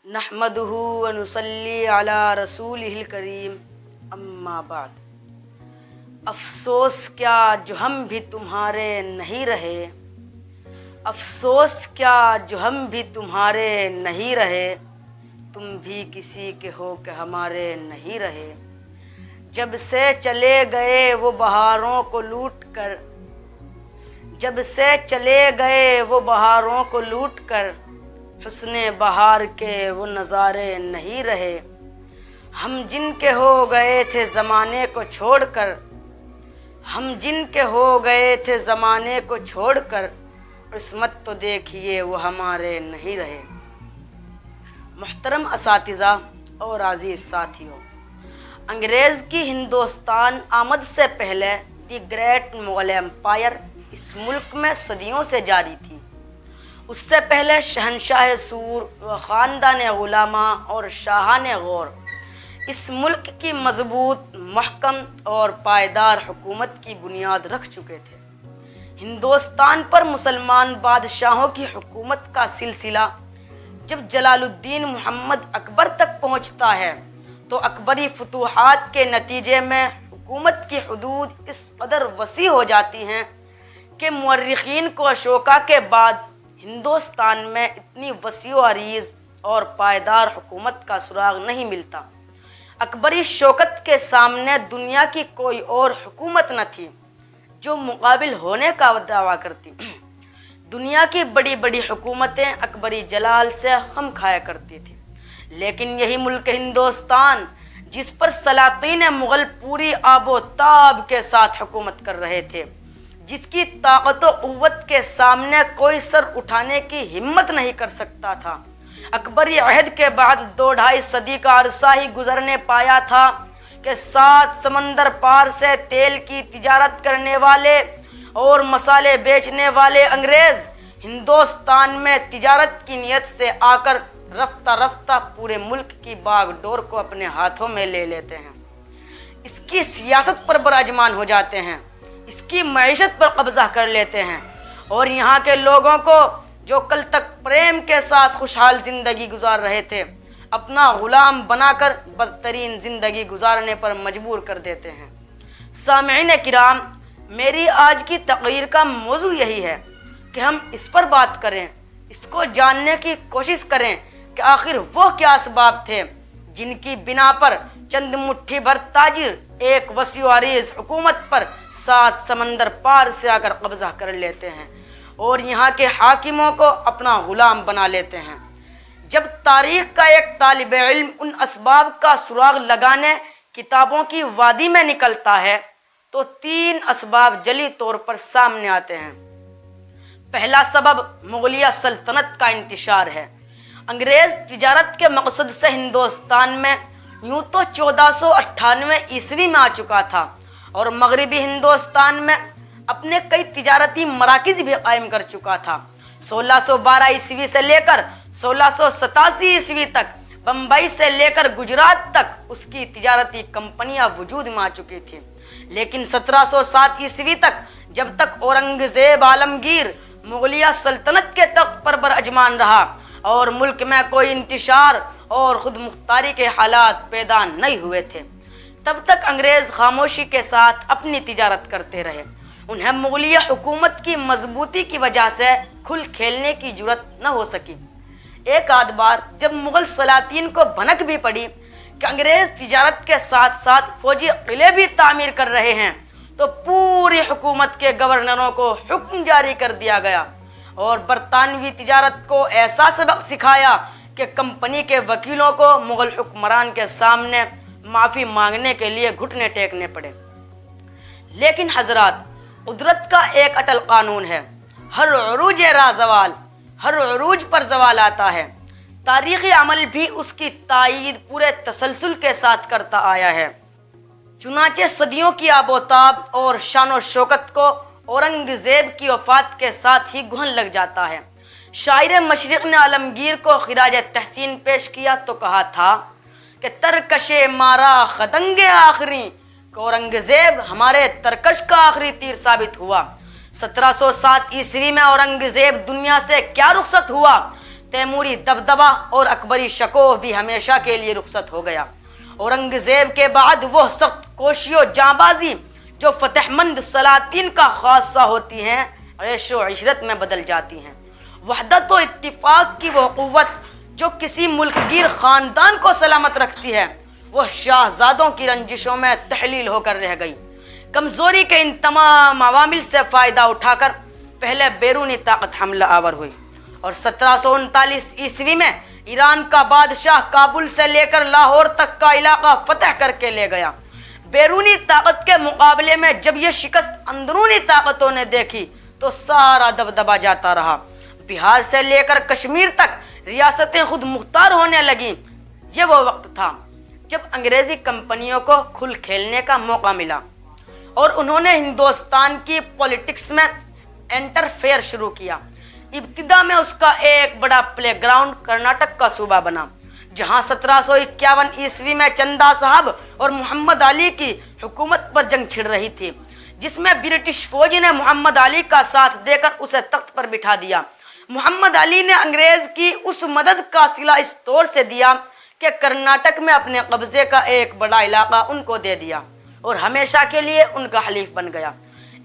نحمدہ و نصلی علی رسولہ الکریم اما بعد۔ افسوس کیا جو ہم بھی تمہارے نہیں رہے، افسوس کیا جو ہم بھی تمہارے نہیں رہے، تم بھی کسی کے ہو کہ ہمارے نہیں رہے۔ جب سے چلے گئے وہ بہاروں کو لوٹ کر، جب سے چلے گئے وہ بہاروں کو لوٹ کر، حسن بہار کے وہ نظارے نہیں رہے۔ ہم جن کے ہو گئے تھے زمانے کو چھوڑ کر، ہم جن کے ہو گئے تھے زمانے کو چھوڑ کر، عصمت تو دیکھیے وہ ہمارے نہیں رہے۔ محترم اساتذہ اور عزیز ساتھیوں، انگریز کی ہندوستان آمد سے پہلے دی گریٹ مغل ایمپائر اس ملک میں صدیوں سے جاری تھی۔ اس سے پہلے شہنشاہ سور و خاندان علماء اور شاہان غور اس ملک کی مضبوط، محکم اور پائیدار حکومت کی بنیاد رکھ چکے تھے۔ ہندوستان پر مسلمان بادشاہوں کی حکومت کا سلسلہ جب جلال الدین محمد اکبر تک پہنچتا ہے تو اکبری فتوحات کے نتیجے میں حکومت کی حدود اس قدر وسیع ہو جاتی ہیں کہ مورخین کو اشوکا کے بعد ہندوستان میں اتنی وسیع و عریض اور پائیدار حکومت کا سراغ نہیں ملتا۔ اکبری شوکت کے سامنے دنیا کی کوئی اور حکومت نہ تھی جو مقابل ہونے کا دعویٰ کرتی۔ دنیا کی بڑی بڑی حکومتیں اکبری جلال سے خم کھایا کرتی تھیں، لیکن یہی ملک ہندوستان جس پر سلاطین مغل پوری آب و تاب کے ساتھ حکومت کر رہے تھے، جس کی طاقت و قوت کے سامنے کوئی سر اٹھانے کی ہمت نہیں کر سکتا تھا، اکبری عہد کے بعد 2-2.5 صدی کا عرصہ ہی گزرنے پایا تھا کہ 7 سمندر پار سے تیل کی تجارت کرنے والے اور مسالے بیچنے والے انگریز ہندوستان میں تجارت کی نیت سے آ کر رفتہ رفتہ پورے ملک کی باغ ڈور کو اپنے ہاتھوں میں لے لیتے ہیں، اس کی سیاست پر براجمان ہو جاتے ہیں، اس کی معیشت پر قبضہ کر لیتے ہیں، اور یہاں کے لوگوں کو جو کل تک پریم کے ساتھ خوشحال زندگی گزار رہے تھے، اپنا غلام بنا کر بدترین زندگی گزارنے پر مجبور کر دیتے ہیں۔ سامعین کرام، میری آج کی تقریر کا موضوع یہی ہے کہ ہم اس پر بات کریں، اس کو جاننے کی کوشش کریں کہ آخر وہ کیا اسباب تھے جن کی بنا پر چند مٹھی بھر تاجر ایک وسیع و عریض حکومت پر 7 سمندر پار سے آ کر قبضہ کر لیتے ہیں اور یہاں کے حاکموں کو اپنا غلام بنا لیتے ہیں۔ جب تاریخ کا ایک طالب علم ان اسباب کا سراغ لگانے کتابوں کی وادی میں نکلتا ہے تو 3 اسباب جلی طور پر سامنے آتے ہیں۔ پہلا سبب مغلیہ سلطنت کا انتشار ہے۔ انگریز تجارت کے مقصد سے ہندوستان میں یوں تو 1498 عیسوی میں آ چکا تھا اور مغربی ہندوستان میں اپنے کئی تجارتی مراکز بھی قائم کر چکا تھا۔ 1612 عیسوی سے لے کر 1687 عیسوی تک بمبئی سے لے کر گجرات تک اس کی تجارتی کمپنیاں وجود میں آ چکی تھیں، لیکن 1707 عیسوی تک جب تک اورنگزیب عالمگیر مغلیہ سلطنت کے تخت پر براجمان رہا اور ملک میں کوئی انتشار اور خود مختاری کے حالات پیدا نہیں ہوئے تھے، تب تک انگریز خاموشی کے ساتھ اپنی تجارت کرتے رہے۔ انہیں مغلیہ حکومت کی مضبوطی کی وجہ سے کھل کھیلنے کی جرت نہ ہو سکی۔ ایک آدھ بار جب مغل سلاطین کو بھنک بھی پڑی کہ انگریز تجارت کے ساتھ ساتھ فوجی قلعے بھی تعمیر کر رہے ہیں تو پوری حکومت کے گورنروں کو حکم جاری کر دیا گیا اور برطانوی تجارت کو ایسا سبق سکھایا کہ کمپنی کے وکیلوں کو مغل حکمران کے سامنے معافی مانگنے کے لیے گھٹنے ٹیکنے پڑے۔ لیکن حضرات، قدرت کا ایک اٹل قانون ہے، ہر عروج راہ زوال، ہر عروج پر زوال آتا ہے۔ تاریخی عمل بھی اس کی تائید پورے تسلسل کے ساتھ کرتا آیا ہے۔ چنانچہ صدیوں کی آب و تاب اور شان و شوکت کو اورنگزیب کی وفات کے ساتھ ہی گہن لگ جاتا ہے۔ شاعر مشرق نے عالمگیر کو خراج تحسین پیش کیا تو کہا تھا کہ ترکش مارا خدنگ آخری، کہ اورنگزیب ہمارے ترکش کا آخری تیر ثابت ہوا۔ 1707 عیسوی میں اورنگزیب دنیا سے کیا رخصت ہوا تیموری دبدبہ اور اکبری شکوہ بھی ہمیشہ کے لیے رخصت ہو گیا۔ اورنگزیب کے بعد وہ سخت کوشی و جانبازی جو فتح مند سلاطین کا خاصہ ہوتی ہیں عیش و عشرت میں بدل جاتی ہیں۔ وحدت و اتفاق کی وہ قوت جو کسی ملک گیر خاندان کو سلامت رکھتی ہے، وہ شاہزادوں کی رنجشوں میں تحلیل ہو کر رہ گئی۔ کمزوری کے ان تمام عوامل سے فائدہ اٹھا کر پہلے بیرونی طاقت حملہ آور ہوئی، اور 1739 عیسوی میں ایران کا بادشاہ کابل سے لے کر لاہور تک کا علاقہ فتح کر کے لے گیا۔ بیرونی طاقت کے مقابلے میں جب یہ شکست اندرونی طاقتوں نے دیکھی تو سارا دبدبا جاتا رہا۔ بہار سے لے کر کشمیر تک ریاستیں خود مختار ہونے لگیں۔ یہ وہ وقت تھا جب انگریزی کمپنیوں کو کھل کھیلنے کا موقع ملا، اور انہوں نے ہندوستان کی پولیٹکس میں انٹرفیئر شروع کیا۔ ابتدا میں اس کا ایک بڑا پلے گراؤنڈ کرناٹک کا صوبہ بنا، جہاں 1751 عیسوی میں چندا صاحب اور محمد علی کی حکومت پر جنگ چھڑ رہی تھی، جس میں برٹش فوج نے محمد علی کا ساتھ دے کر اسے تخت پر بٹھا دیا۔ محمد علی نے انگریز کی اس مدد کا صلہ اس طور سے دیا کہ کرناٹک میں اپنے قبضے کا ایک بڑا علاقہ ان کو دے دیا اور ہمیشہ کے لیے ان کا حلیف بن گیا۔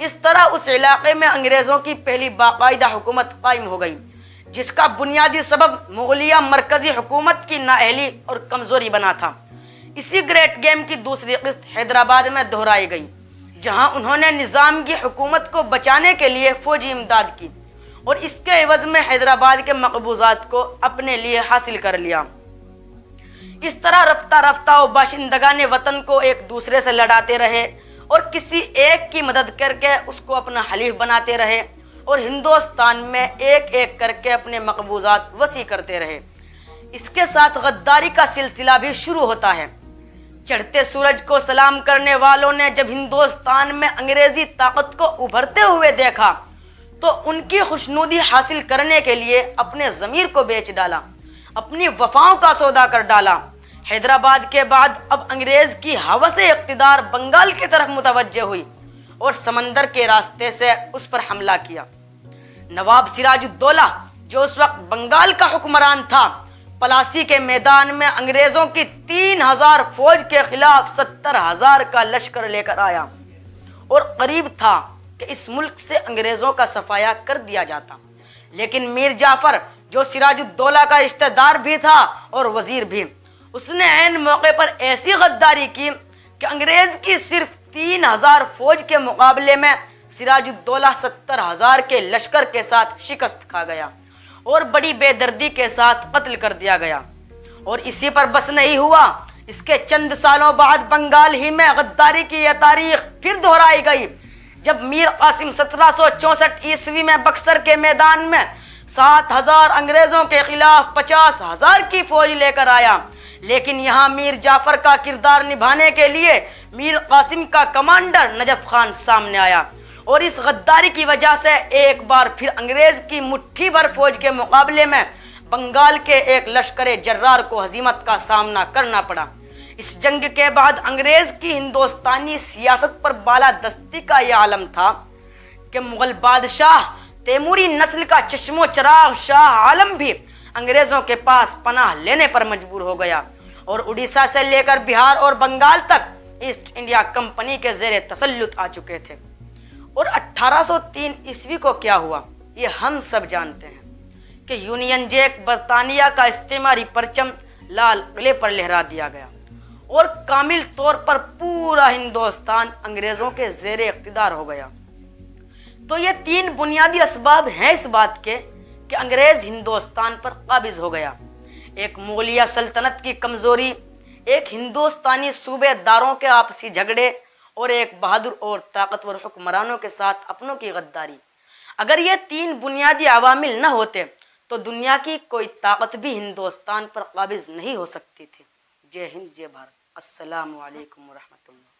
اس طرح اس علاقے میں انگریزوں کی پہلی باقاعدہ حکومت قائم ہو گئی، جس کا بنیادی سبب مغلیہ مرکزی حکومت کی نااہلی اور کمزوری بنا تھا۔ اسی گریٹ گیم کی دوسری قسط حیدرآباد میں دہرائی گئی، جہاں انہوں نے نظام کی حکومت کو بچانے کے لیے فوجی امداد کی اور اس کے عوض میں حیدرآباد کے مقبوضات کو اپنے لیے حاصل کر لیا۔ اس طرح رفتہ رفتہ وہ باشندگان وطن کو ایک دوسرے سے لڑاتے رہے اور کسی ایک کی مدد کر کے اس کو اپنا حلیف بناتے رہے، اور ہندوستان میں ایک ایک کر کے اپنے مقبوضات وسیع کرتے رہے۔ اس کے ساتھ غداری کا سلسلہ بھی شروع ہوتا ہے۔ چڑھتے سورج کو سلام کرنے والوں نے جب ہندوستان میں انگریزی طاقت کو ابھرتے ہوئے دیکھا تو ان کی خوشنودی حاصل کرنے کے لیے اپنے ضمیر کو بیچ ڈالا، اپنی وفاؤں کا سودا کر ڈالا۔ حیدرآباد کے بعد اب انگریز کی ہوس اقتدار بنگال کی طرف متوجہ ہوئی اور سمندر کے راستے سے اس پر حملہ کیا۔ نواب سراج الدولہ جو اس وقت بنگال کا حکمران تھا، پلاسی کے میدان میں انگریزوں کی 3000 فوج کے خلاف 70,000 کا لشکر لے کر آیا، اور قریب تھا کہ اس ملک سے انگریزوں کا صفایا کر دیا جاتا، لیکن میر جعفر جو سراج الدولہ کا رشتہ دار بھی تھا اور وزیر بھی، اس نے عین موقع پر ایسی غداری کی کہ انگریز کی صرف 3000 فوج کے مقابلے میں سراج الدولہ 70,000 کے لشکر کے ساتھ شکست کھا گیا اور بڑی بے دردی کے ساتھ قتل کر دیا گیا۔ اور اسی پر بس نہیں ہوا، اس کے چند سالوں بعد بنگال ہی میں غداری کی یہ تاریخ پھر دہرائی گئی، جب میر قاسم 1764 عیسوی میں بکسر کے میدان میں 7,000 انگریزوں کے خلاف 50,000 کی فوج لے کر آیا، لیکن یہاں میر جعفر کا کردار نبھانے کے لیے میر قاسم کا کمانڈر نجف خان سامنے آیا، اور اس غداری کی وجہ سے ایک بار پھر انگریز کی مٹھی بھر فوج کے مقابلے میں بنگال کے ایک لشکر جرار کو ہزیمت کا سامنا کرنا پڑا۔ اس جنگ کے بعد انگریز کی ہندوستانی سیاست پر بالادستی کا یہ عالم تھا کہ مغل بادشاہ تیموری نسل کا چشم و چراغ شاہ عالم بھی انگریزوں کے پاس پناہ لینے پر مجبور ہو گیا، اور اڑیسہ سے لے کر بہار اور بنگال تک ایسٹ انڈیا کمپنی کے زیر تسلط آ چکے تھے۔ اور 1803 عیسوی کو کیا ہوا یہ ہم سب جانتے ہیں کہ یونین جیک برطانیہ کا استعماری پرچم لال قلعے پر لہرا دیا گیا، اور کامل طور پر پورا ہندوستان انگریزوں کے زیر اقتدار ہو گیا۔ تو یہ 3 بنیادی اسباب ہیں اس بات کے کہ انگریز ہندوستان پر قابض ہو گیا: ایک مغلیہ سلطنت کی کمزوری، ایک ہندوستانی صوبے داروں کے آپسی جھگڑے، اور ایک بہادر اور طاقتور حکمرانوں کے ساتھ اپنوں کی غداری۔ اگر یہ 3 بنیادی عوامل نہ ہوتے تو دنیا کی کوئی طاقت بھی ہندوستان پر قابض نہیں ہو سکتی تھی۔ جے ہند، جے بھارت، السلام علیکم ورحمۃ اللہ۔